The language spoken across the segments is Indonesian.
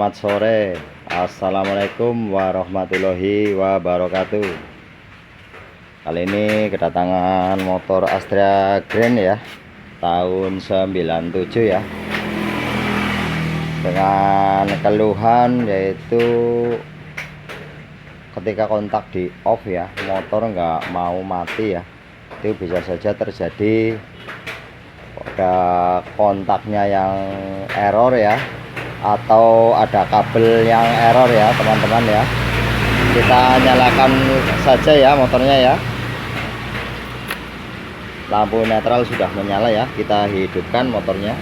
Selamat sore, assalamualaikum warahmatullahi wabarakatuh. Kali ini kedatangan motor Astrea Grand ya, tahun 97 ya, dengan keluhan yaitu ketika kontak di off ya, motor nggak mau mati ya. Itu bisa saja terjadi pada kontaknya yang error ya, atau ada kabel yang error ya teman-teman ya. Kita nyalakan saja ya motornya ya. Lampu netral sudah menyala ya, kita hidupkan motornya.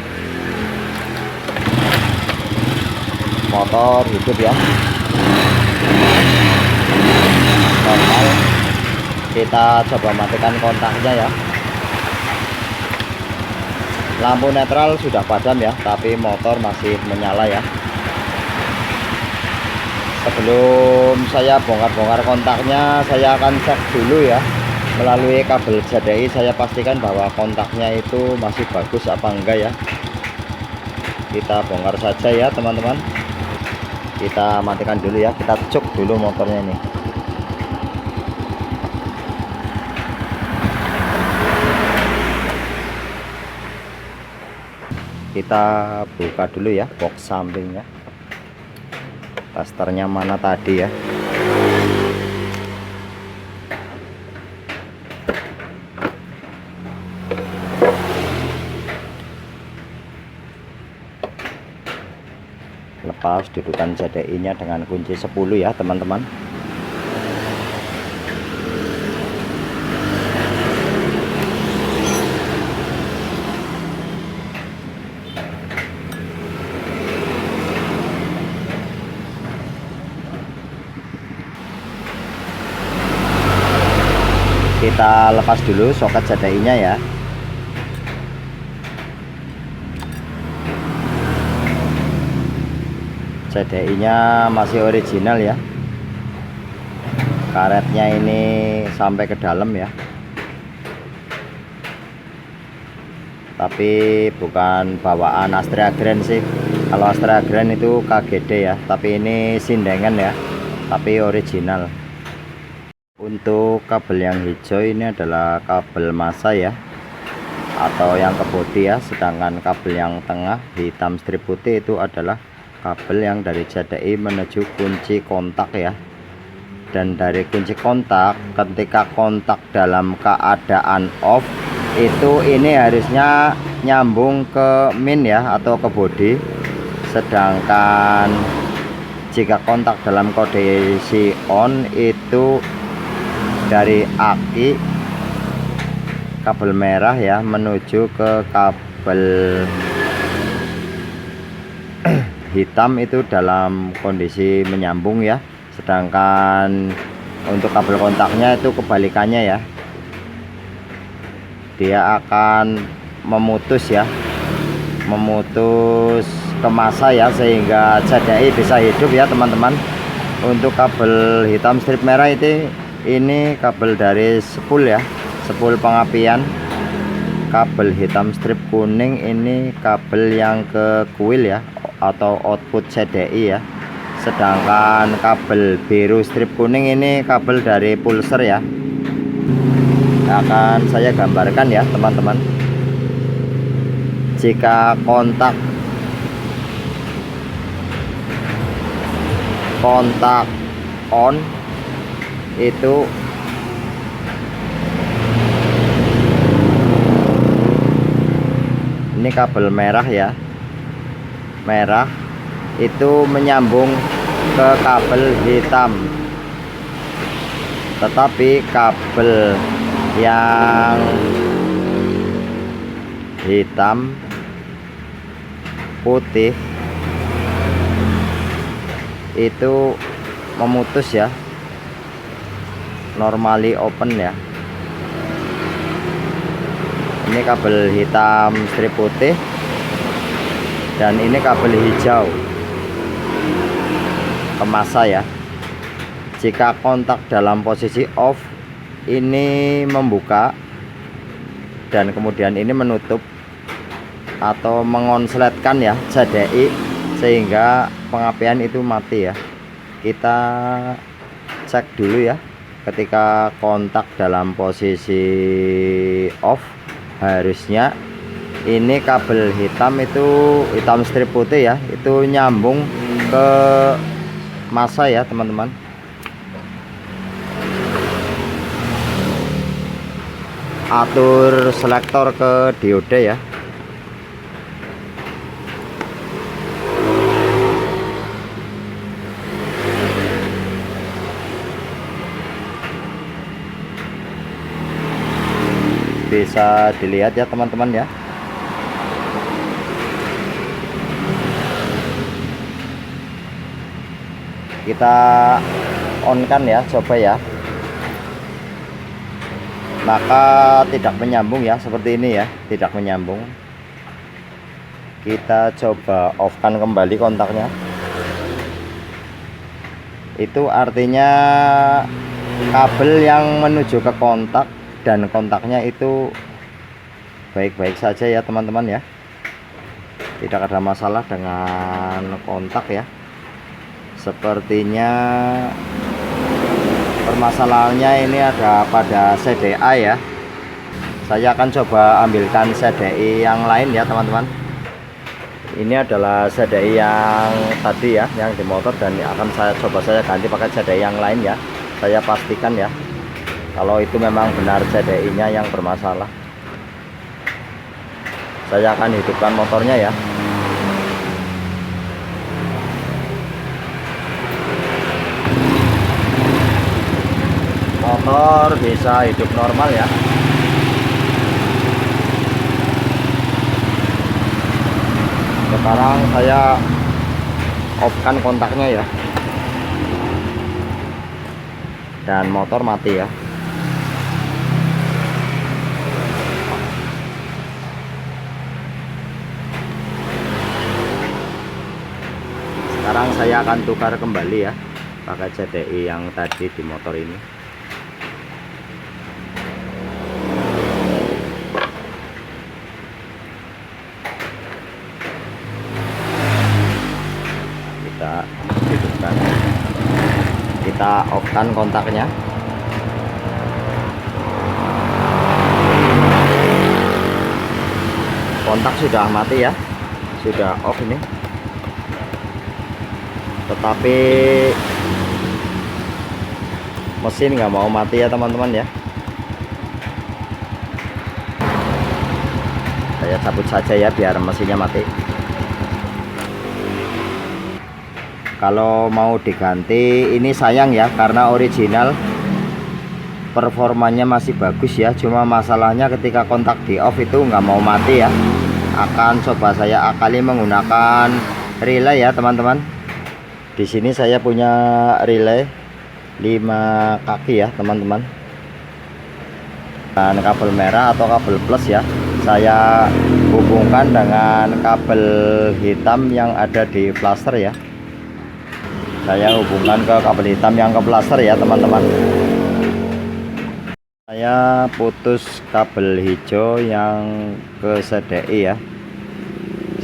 Motor hidup ya, normal. Kita coba matikan kontaknya ya. Lampu netral sudah padam ya, tapi motor masih menyala ya. Sebelum saya bongkar-bongkar kontaknya, saya akan cek dulu ya melalui kabel JDI. Saya pastikan bahwa kontaknya itu masih bagus apa enggak ya. Kita bongkar saja ya teman-teman. Kita matikan dulu ya, kita cek dulu motornya ini. Kita buka dulu ya box sampingnya, testernya mana tadi ya. Lepas dudukan JDI nya dengan kunci 10 ya teman-teman. Kita lepas dulu soket JDI nya ya. JDI nya masih original ya, karetnya ini sampai ke dalam ya, tapi bukan bawaan Astrea Grand sih. Kalau Astrea Grand itu KGD ya, tapi ini sindengan ya, tapi original. Untuk kabel yang hijau ini adalah kabel massa ya, atau yang ke bodi ya. Sedangkan kabel yang tengah hitam strip putih itu adalah kabel yang dari JDI menuju kunci kontak ya. Dan dari kunci kontak, ketika kontak dalam keadaan off, itu ini harusnya nyambung ke min ya, atau ke bodi. Sedangkan jika kontak dalam kondisi on, itu dari aki kabel merah ya menuju ke kabel hitam itu dalam kondisi menyambung ya. Sedangkan untuk kabel kontaknya itu kebalikannya ya, dia akan memutus ya, memutus ke massa ya, sehingga JDI bisa hidup ya teman-teman. Untuk kabel hitam strip merah itu ini kabel dari spool ya, spool pengapian. Kabel hitam strip kuning ini kabel yang ke kuil ya, atau output JDI ya. Sedangkan kabel biru strip kuning ini kabel dari pulser ya. Akan saya gambarkan ya teman-teman. Jika kontak on, itu ini kabel merah ya, merah itu menyambung ke kabel hitam. Tetapi kabel yang hitam putih itu memutus ya, normally open ya. Ini kabel hitam strip putih, dan ini kabel hijau ke massa ya. Jika kontak dalam posisi off, ini membuka dan kemudian ini menutup atau mengonsletkan ya JDI, sehingga pengapian itu mati ya. Kita cek dulu ya, ketika kontak dalam posisi off, harusnya ini kabel hitam itu, hitam strip putih ya, itu nyambung ke massa ya teman-teman. Atur selektor ke diode ya. Bisa dilihat ya teman-teman ya. Kita on kan ya, coba ya. Maka tidak menyambung ya, seperti ini ya, tidak menyambung. Kita coba off kan kembali kontaknya. Itu artinya kabel yang menuju ke kontak dan kontaknya itu baik-baik saja ya teman-teman ya. Tidak ada masalah dengan kontak ya. Sepertinya permasalahannya ini ada pada CDA ya. Saya akan coba ambilkan CDI yang lain ya teman-teman. Ini adalah CDI yang tadi ya, yang di motor, dan akan saya coba ganti pakai CDI yang lain ya. Saya pastikan ya kalau itu memang benar CDI nya yang bermasalah. Saya akan hidupkan motornya ya. Motor bisa hidup normal ya. Sekarang saya off kan kontaknya ya, dan motor mati ya. Sekarang saya akan tukar kembali ya pakai CDI yang tadi di motor ini. Kita hidupkan, kita off kan kontaknya. Kontak sudah mati ya, sudah off ini, tetapi mesin nggak mau mati ya teman-teman ya. Saya cabut saja ya biar mesinnya mati. Kalau mau diganti ini sayang ya, karena original performanya masih bagus ya. Cuma masalahnya ketika kontak di off itu nggak mau mati ya. Akan coba saya akali menggunakan relay ya teman-teman. Di sini saya punya relay 5 kaki ya teman-teman, dan kabel merah atau kabel plus ya saya hubungkan dengan kabel hitam yang ada di plaster ya. Saya hubungkan ke kabel hitam yang ke plaster ya teman-teman. Saya putus kabel hijau yang ke CDI ya.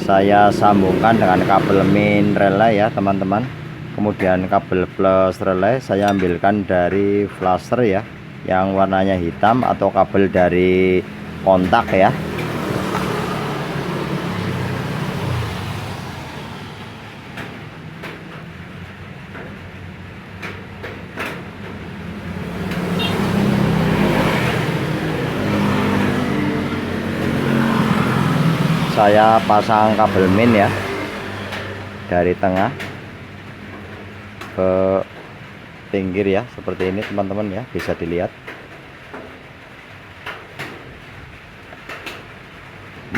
Saya sambungkan dengan kabel main relay ya teman-teman. Kemudian kabel plus relay saya ambilkan dari flasher ya, yang warnanya hitam, atau kabel dari kontak ya. Saya pasang kabel main ya dari tengah ke pinggir ya, seperti ini teman-teman ya, bisa dilihat.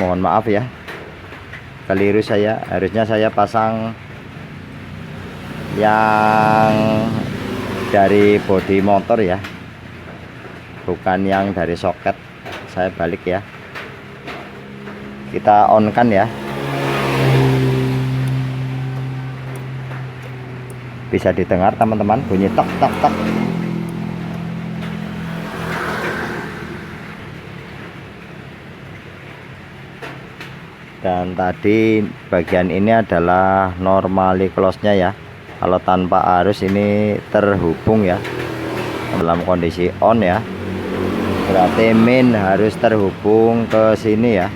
Mohon maaf ya, keliru saya, harusnya saya pasang yang dari bodi motor ya, bukan yang dari soket. Saya balik ya. Kita on kan ya, bisa didengar teman-teman bunyi tok tok tok. Dan tadi bagian ini adalah normally close nya ya. Kalau tanpa arus ini terhubung ya, dalam kondisi on ya, berarti main harus terhubung ke sini ya.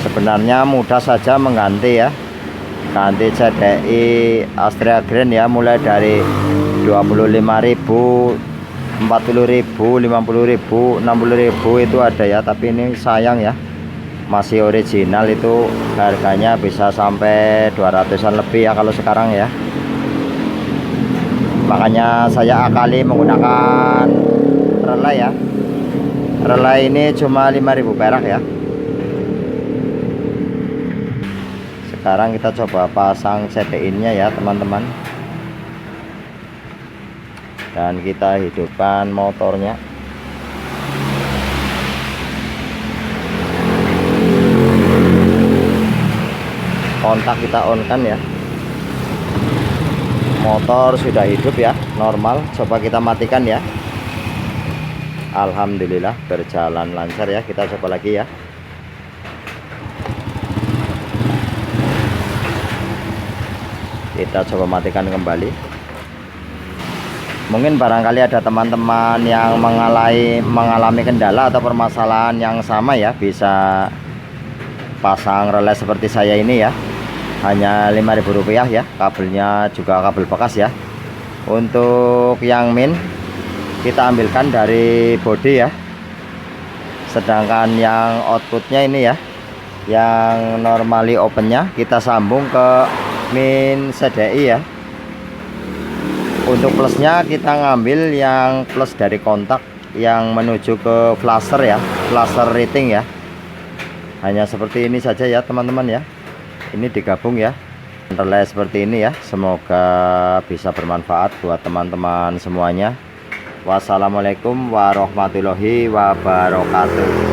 Sebenarnya mudah saja mengganti ya, ganti CDI Astrea Grand ya, mulai dari 25.000, 40.000, 50.000, 60.000 itu ada ya. Tapi ini sayang ya, masih original itu harganya bisa sampai 200-an lebih ya kalau sekarang ya. Makanya saya akali menggunakan relay ya. Relay ini cuma 5.000 perak ya. Sekarang kita coba pasang CDI-nya ya teman-teman. Dan kita hidupkan motornya. Kontak kita on kan ya. Motor sudah hidup ya, normal. Coba kita matikan ya. Alhamdulillah berjalan lancar ya. Kita coba lagi ya. Kita coba matikan kembali. Mungkin barangkali ada teman-teman yang mengalami kendala atau permasalahan yang sama ya, bisa pasang relay seperti saya ini ya. Hanya Rp5.000 ya. Kabelnya juga kabel bekas ya. Untuk yang main kita ambilkan dari body ya. Sedangkan yang outputnya ini ya, yang normally opennya kita sambung ke main CDI ya. Untuk plusnya kita ngambil yang plus dari kontak yang menuju ke flasher ya, flasher rating ya. Hanya seperti ini saja ya teman-teman ya. Ini digabung ya, relay seperti ini ya. Semoga bisa bermanfaat buat teman-teman semuanya. Wassalamualaikum warahmatullahi wabarakatuh.